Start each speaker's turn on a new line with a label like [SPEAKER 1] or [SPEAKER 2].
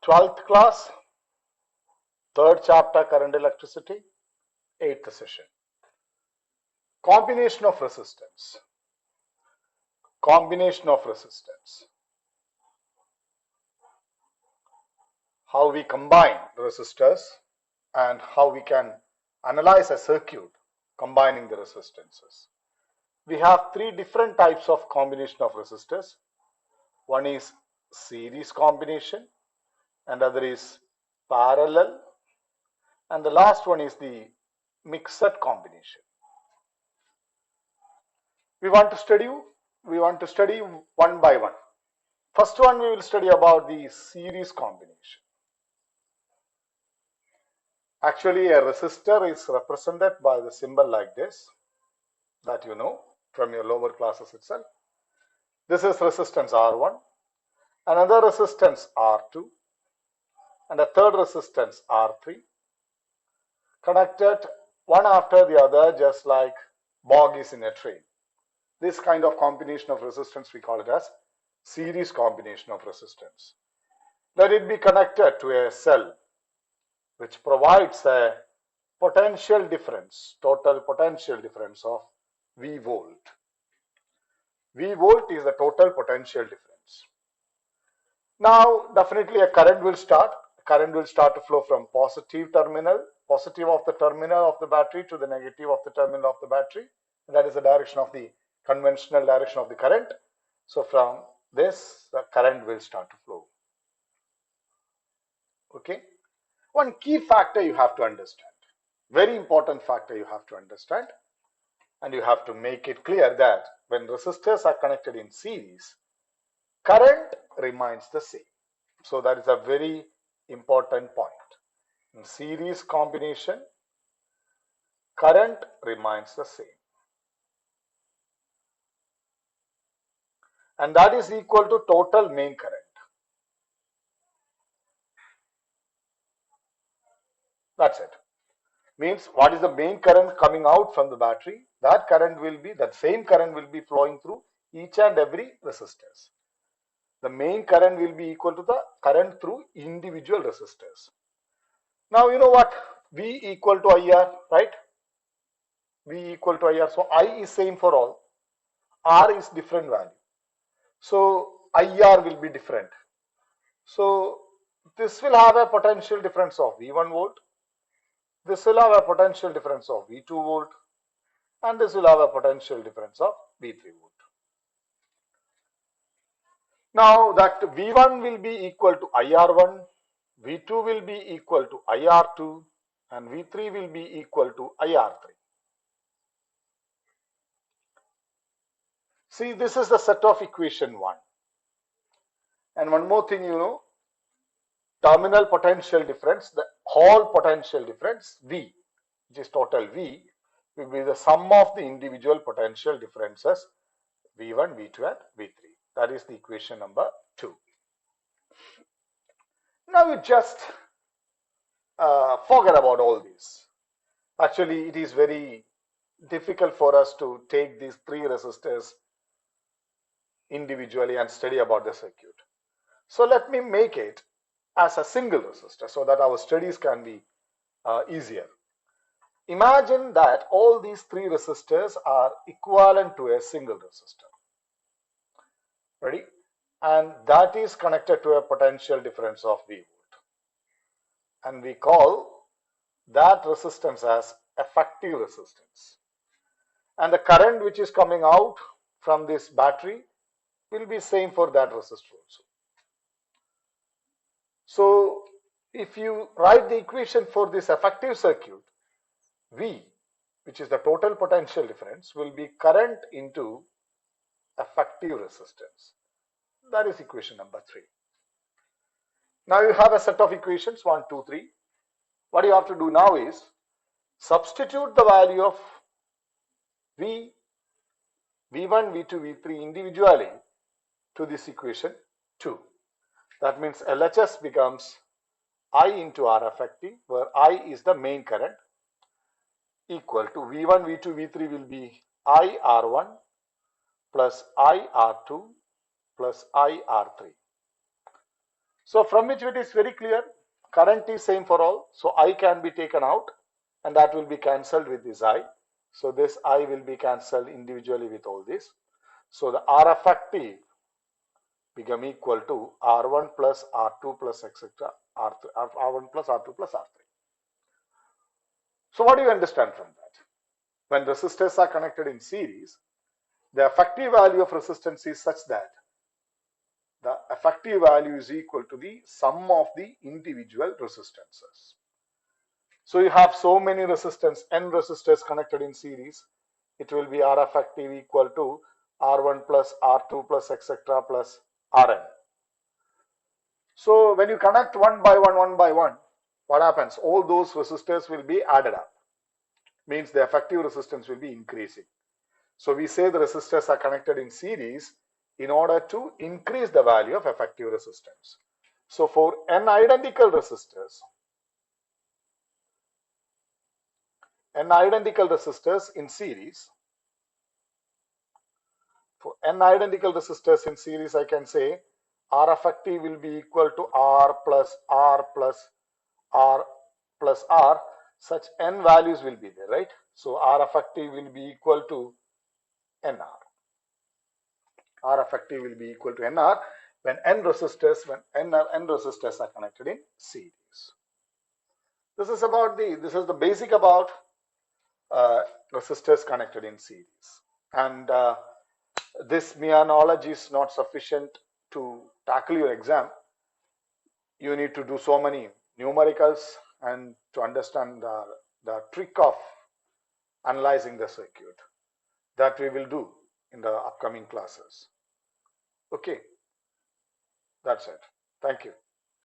[SPEAKER 1] 12th class, 3rd chapter current electricity, 8th session. Combination of resistance. Combination of resistance. How we combine the resistors and how we can analyze a circuit combining the resistances. We have three different types of combination of resistors. One is series combination, and other is parallel, and the last one is the mixed combination. We want to study one by one. First one, we will study about the series combination. Actually, a resistor is represented by the symbol like this, that you know from your lower classes itself. This is resistance R1, another resistance R2, and a third resistance R3, connected one after the other, just like bogies in a train. This kind of combination of resistance, we call it as series combination of resistance. Let it be connected to a cell which provides a potential difference, total potential difference of V volt. V volt is the total potential difference. Now, definitely a current will start. Current will start to flow from positive of the terminal of the battery to the negative of the terminal of the battery. That is the direction of the conventional direction of the current. So from this, the current will start to flow. Okay. One key factor you have to understand, very important factor you have to understand, and you have to make it clear that when resistors are connected in series, current remains the same. So that is a very important point. In series combination, current remains the same. And that is equal to total main current. That's it. Means what is the main current coming out from the battery? That same current will be flowing through each and every resistors. The main current will be equal to the current through individual resistors. Now you know what? V equal to IR, right? V equal to IR. So I is same for all. R is different value. So IR will be different. So this will have a potential difference of V1 volt. This will have a potential difference of V2 volt. And this will have a potential difference of V3 volt. Now that V1 will be equal to IR1, V2 will be equal to IR2, and V3 will be equal to IR3. See, this is the set of equation 1. And one more thing, you know, terminal potential difference, the whole potential difference, V, which is total V, will be the sum of the individual potential differences, V1, V2, and V3. That is the equation number 2. Now you just forget about all this. Actually, it is very difficult for us to take these three resistors individually and study about the circuit. So let me make it as a single resistor so that our studies can be easier. Imagine that all these three resistors are equivalent to a single resistor. Ready? And that is connected to a potential difference of V volt. And we call that resistance as effective resistance. And the current which is coming out from this battery will be same for that resistor also. So if you write the equation for this effective circuit, V, which is the total potential difference, will be current into effective resistance. That is equation number 3. Now you have a set of equations 1, 2, 3. What you have to do now is substitute the value of V, V1, V2, V3 individually to this equation 2. That means LHS becomes I into R effective, where I is the main current, equal to V1, V2, V3 will be IR1 plus IR2 plus IR3. So from which it is very clear, current is same for all. So I can be taken out and that will be cancelled with this I. So this I will be cancelled individually with all this. So the R effective become equal to R1 plus R2 plus etc. R1 plus R2 plus R3. So what do you understand from that? When resistors are connected in series, the effective value of resistance is such that the effective value is equal to the sum of the individual resistances. So you have so many resistance, n resistors connected in series, it will be R effective equal to R1 plus R2 plus etc. plus Rn. So when you connect one by one, what happens? All those resistors will be added up. Means the effective resistance will be increasing. So we say the resistors are connected in series in order to increase the value of effective resistance. So for n identical resistors in series, I can say R effective will be equal to R plus R plus R plus R. Such n values will be there, right? So R effective will be equal to NR. R effective will be equal to NR when n resistors are connected in series. This is the basic about resistors connected in series. And this mere knowledge is not sufficient to tackle your exam. You need to do so many numericals and to understand the trick of analyzing the circuit that we will do in the upcoming classes. Okay, that's it. Thank you.